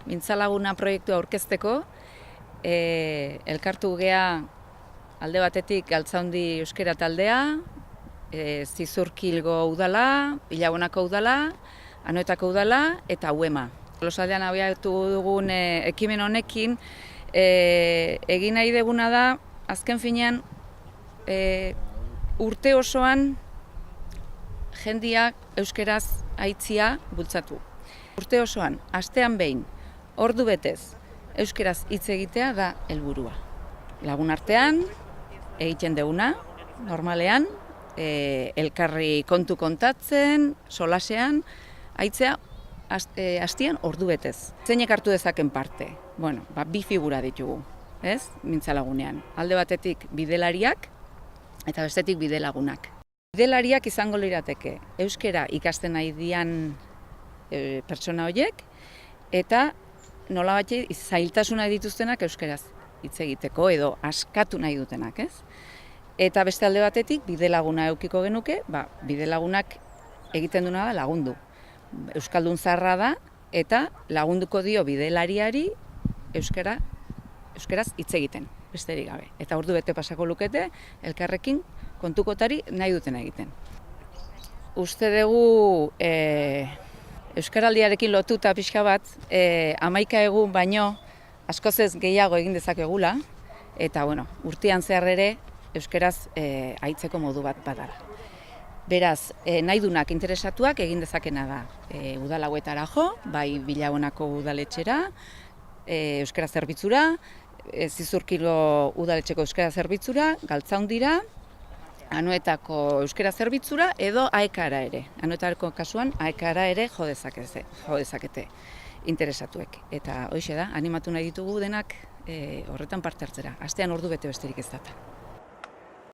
Mintzalaguna proiektua aurkezteko, elkartu gea alde batetik Galtzaundi euskera taldea, Zizurkilgo udala, Bilabonako udala, Anoetako udala eta Uema. Tolosaldean abiatu dugun ekimen honekin, egin nahi duguna da, azken finean, urte osoan jendia euskeraz aitzia bultzatu. Urte osoan, astean behin, ordu betez, euskeraz hitz egitea da helburua. Lagun artean, egiten duguna, normalean, elkarri kontu kontatzen, solasean, aitzea astean ordu betez. Zeinek hartu dezaken parte? Bueno, bi figura ditugu, ez? Mintzalagunean. Alde batetik bidelariak eta bestetik bidelagunak. Bidelariak izango lirateke euskera ikasten nahi dian pertsona horiek eta nolabait zailtasuna dituztenak euskeraz hitz egiteko edo askatu nahi dutenak, ez? Eta beste alde batetik bidelaguna edukiko genuke, bidelagunak egiten duena da lagundu. Euskaldun zaharra da eta lagunduko dio bidelariari euskeraz hitz egiten, besterik gabe. Eta ordu bete pasako lukete elkarrekin kontukotari nahi duten egiten. Uste dugu euskaraldiarekin lotuta pixka bat, 11 egun baino askoz ez gehiago egin dezakegula, eta urtean zehar ere euskeraz aitzeko modu bat badara. Beraz, nahi dunak interesatuak egin dezakena da udal hauetara jo, bai Bilabonako udaletxera, euskara zerbitzura, Zizurkilgo udaletxeko euskara zerbitzura, Galtzaundira, Anoetako euskara zerbitzura edo Aekara ere. Anoetako kasuan Aekara ere jo dezakete interesatuek. Eta hoxe da, animatu nahi ditugu denak horretan parte hartzera. Astean ordu bete besterik ez data.